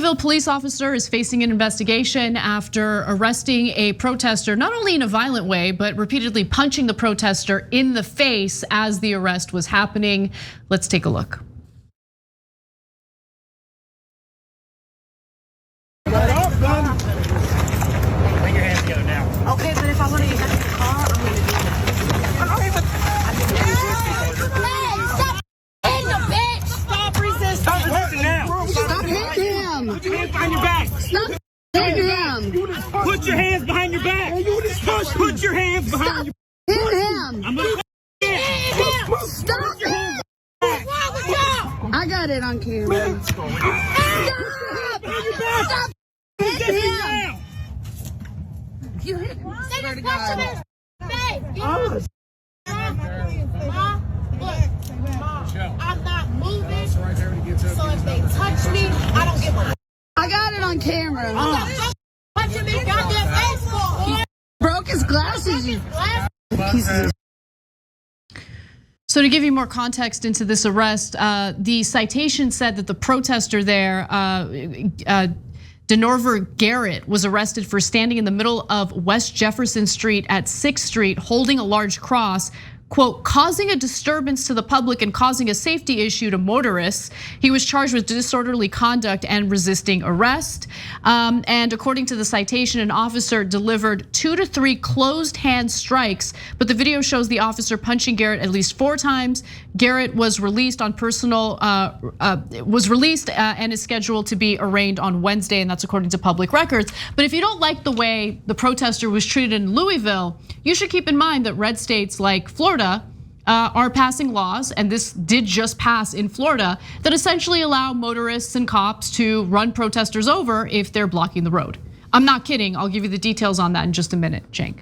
Louisville police officer is facing an investigation after arresting a protester, not only in a violent way, but repeatedly punching the protester in the face as the arrest was happening. Let's take a look. Put your hands together now. Okay, but if I want to get out of the car, I'm going to do that. I don't even. Stop hitting the bitch! Stop resisting! Stop resisting now! Stop hitting him! Put your hands behind your back! Stop hitting him! Put your hands behind your back! Put your hands behind your back! Hit him! I'm gonna Hit him! Stop him! I got it on camera. Stop! Stop hitting him! You hit him. Swear to God. I'm not moving, so if they touch me, I don't give a. I got it on camera. Punching me goddamn baseball. Broke his glasses. So to give you more context into this arrest, the citation said that the protester there, Denorver Garrett, was arrested for standing in the middle of West Jefferson Street at 6th Street holding a large cross, quote, causing a disturbance to the public and causing a safety issue to motorists. He was charged with disorderly conduct and resisting arrest. And according to the citation, an officer delivered 2 to 3 closed hand strikes, but the video shows the officer punching Garrett at least 4 times. Garrett was released on and is scheduled to be arraigned on Wednesday, and that's according to public records. But if you don't like the way the protester was treated in Louisville, you should keep in mind that red states like Florida are passing laws, and this did just pass in Florida, that essentially allow motorists and cops to run protesters over if they're blocking the road. I'm not kidding. I'll give you the details on that in just a minute, Cenk.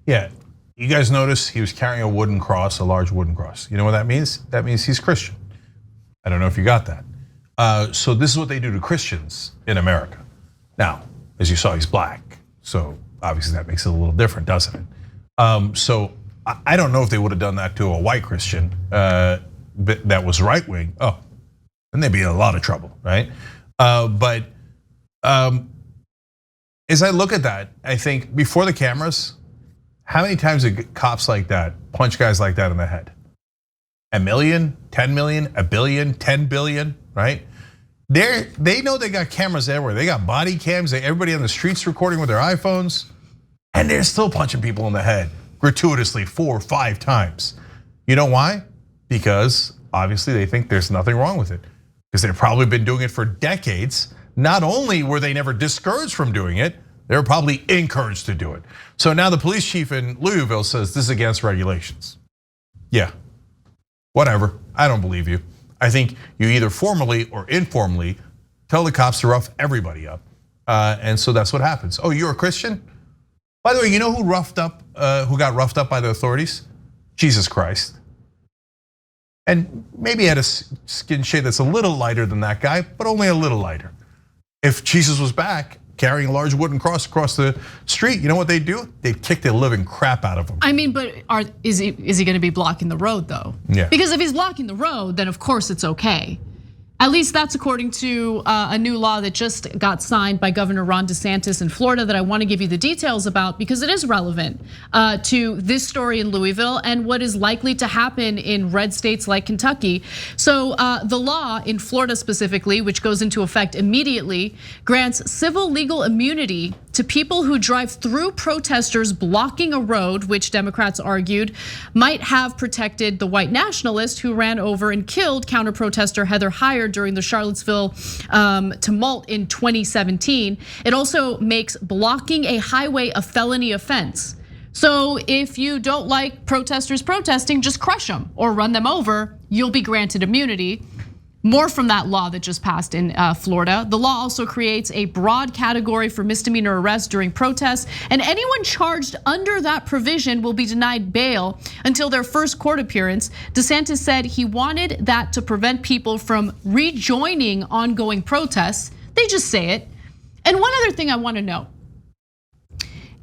Yeah, you guys notice he was carrying a wooden cross, a large wooden cross. You know what that means? That means he's Christian. I don't know if you got that. So this is what they do to Christians in America. Now, as you saw, he's black, so obviously that makes it a little different, doesn't it? So I don't know if they would have done that to a white Christian that was right wing. Oh, then they'd be in a lot of trouble, right? But as I look at that, I think before the cameras, how many times did cops like that punch guys like that in the head? 1 million, 10 million, 1 billion, 10 billion, right? They know they got cameras everywhere. They got body cams. Everybody on the streets recording with their iPhones, and they're still punching people in the head gratuitously 4 or 5 times. You know why? Because obviously they think there's nothing wrong with it, because they've probably been doing it for decades. Not only were they never discouraged from doing it, they were probably encouraged to do it. So now the police chief in Louisville says this is against regulations. Yeah, whatever, I don't believe you. I think you either formally or informally tell the cops to rough everybody up. And so that's what happens. Oh, you're a Christian? By the way, you know who got roughed up by the authorities? Jesus Christ. And maybe he had a skin shade that's a little lighter than that guy, but only a little lighter. If Jesus was back carrying a large wooden cross across the street, you know what they'd do? They'd kick the living crap out of him. I mean, but is he gonna be blocking the road though? Yeah. Because if he's blocking the road, then of course it's okay. At least that's according to a new law that just got signed by Governor Ron DeSantis in Florida that I want to give you the details about because it is relevant to this story in Louisville and what is likely to happen in red states like Kentucky. So the law in Florida specifically, which goes into effect immediately, grants civil legal immunity to people who drive through protesters blocking a road, which Democrats argued might have protected the white nationalist who ran over and killed counter-protester Heather Heyer during the Charlottesville tumult in 2017. It also makes blocking a highway a felony offense. So if you don't like protesters protesting, just crush them or run them over, you'll be granted immunity. More from that law that just passed in Florida. The law also creates a broad category for misdemeanor arrests during protests, and anyone charged under that provision will be denied bail until their first court appearance. DeSantis said he wanted that to prevent people from rejoining ongoing protests. They just say it. And one other thing I want to know.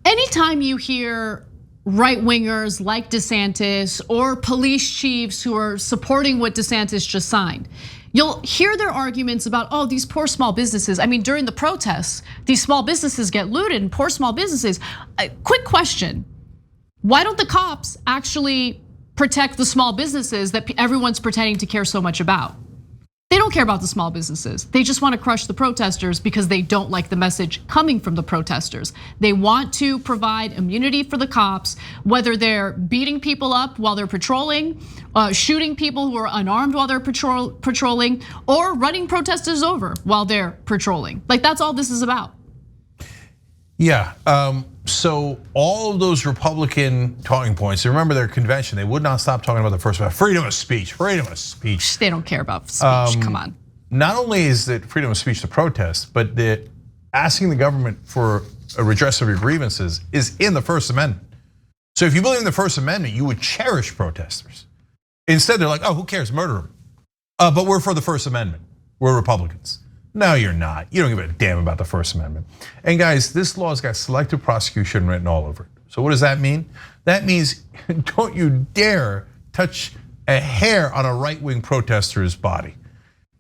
Anytime you hear right-wingers like DeSantis or police chiefs who are supporting what DeSantis just signed, You'll hear their arguments about, oh, these poor small businesses. I mean, during the protests, these small businesses get looted and poor small businesses. Quick question. Why don't the cops actually protect the small businesses that everyone's pretending to care so much about? They don't care about the small businesses. They just want to crush the protesters because they don't like the message coming from the protesters. They want to provide immunity for the cops, whether they're beating people up while they're patrolling, shooting people who are unarmed while they're patrolling, or running protesters over while they're patrolling. Like, that's all this is about. Yeah, so all of those Republican talking points, remember their convention, they would not stop talking about the First Amendment. Freedom of speech, freedom of speech. They don't care about speech, come on. Not only is it freedom of speech to protest, but asking the government for a redress of your grievances is in the First Amendment. So if you believe in the First Amendment, you would cherish protesters. Instead, they're like, oh, who cares, murder them. But we're for the First Amendment, we're Republicans. No, you're not. You don't give a damn about the First Amendment. And guys, this law's got selective prosecution written all over it. So what does that mean? That means don't you dare touch a hair on a right-wing protester's body.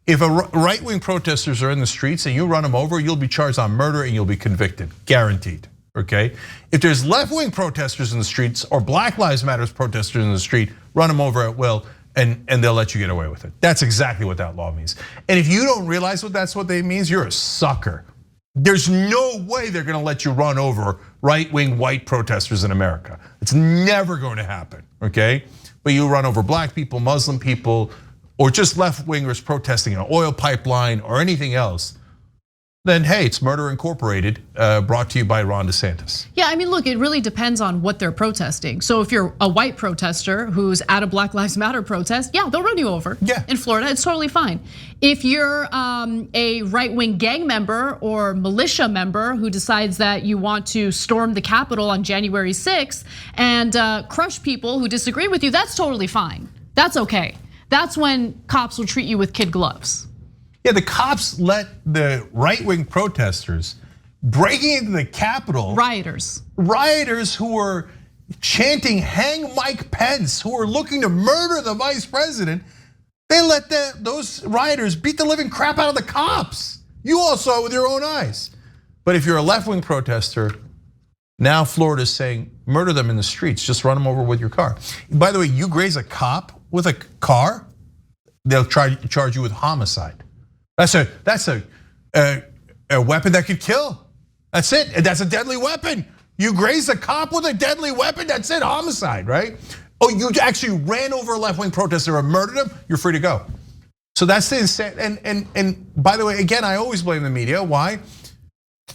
If a right-wing protesters are in the streets and you run them over, you'll be charged on murder and you'll be convicted, guaranteed, okay? If there's left-wing protesters in the streets or Black Lives Matter protesters in the street, run them over at will, and they'll let you get away with it. That's exactly what that law means. And if you don't realize that's what they means, you're a sucker. There's no way they're gonna let you run over right-wing white protesters in America. It's never going to happen, okay? But you run over black people, Muslim people, or just left-wingers protesting an oil pipeline or anything else, then hey, it's Murder Incorporated, brought to you by Ron DeSantis. Yeah, I mean, look, it really depends on what they're protesting. So if you're a white protester who's at a Black Lives Matter protest, yeah, they'll run you over. Yeah. In Florida, it's totally fine. If you're a right-wing gang member or militia member who decides that you want to storm the Capitol on January 6th and crush people who disagree with you, that's totally fine. That's okay. That's when cops will treat you with kid gloves. Yeah, the cops let the right-wing protesters breaking into the Capitol. Rioters who were chanting, hang Mike Pence, who were looking to murder the vice president. They let those rioters beat the living crap out of the cops. You all saw it with your own eyes. But if you're a left-wing protester, now Florida's saying, murder them in the streets, just run them over with your car. By the way, you graze a cop with a car, they'll charge you with homicide. That's a weapon that could kill. That's it. That's a deadly weapon. You grazed a cop with a deadly weapon. That's it. Homicide, right? Oh, you actually ran over a left-wing protester and murdered him. You're free to go. So that's the insane. And by the way, again, I always blame the media. Why?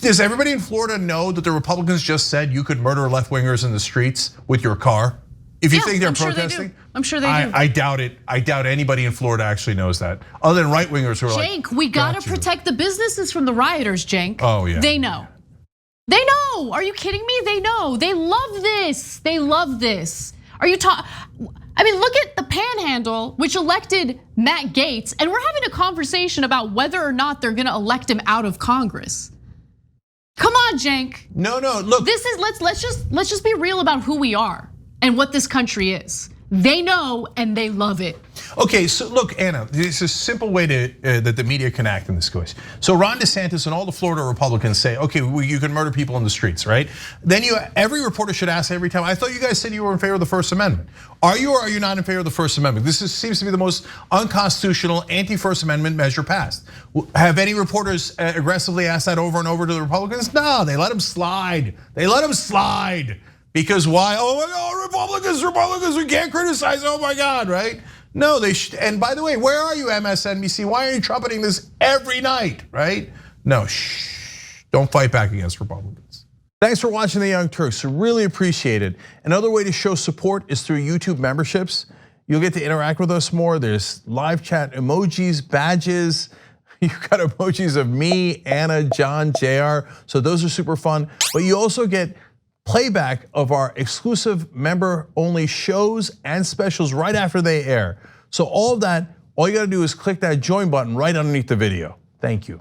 Does everybody in Florida know that the Republicans just said you could murder left-wingers in the streets with your car? If you think they're protesting, I'm sure they do. I doubt it. I doubt anybody in Florida actually knows that, other than right wingers who are like, Cenk, we gotta protect the businesses from the rioters, Cenk. Oh yeah. They know. They know. Are you kidding me? They know. They love this. They love this. Are you talking? I mean, look at the Panhandle, which elected Matt Gaetz, and we're having a conversation about whether or not they're gonna elect him out of Congress. Come on, Cenk. No, look. This is let's just be real about who we are and what this country is. They know and they love it. Okay, so look, Anna, there's a simple way that the media can act in this case. So Ron DeSantis and all the Florida Republicans say, okay, you can murder people in the streets, right? Then every reporter should ask every time, I thought you guys said you were in favor of the First Amendment. Are you or are you not in favor of the First Amendment? This seems to be the most unconstitutional anti-First Amendment measure passed. Have any reporters aggressively asked that over and over to the Republicans? No, they let them slide. They let them slide. Because why? Oh my God, Republicans, we can't criticize, oh my God, right? No, and by the way, where are you, MSNBC? Why are you trumpeting this every night, right? No, don't fight back against Republicans. Thanks for watching The Young Turks, really appreciate it. Another way to show support is through YouTube memberships. You'll get to interact with us more. There's live chat emojis, badges. You've got emojis of me, Anna, John, JR, so those are super fun. But you also get playback of our exclusive member-only shows and specials right after they air. So all of that, all you gotta do is click that join button right underneath the video. Thank you.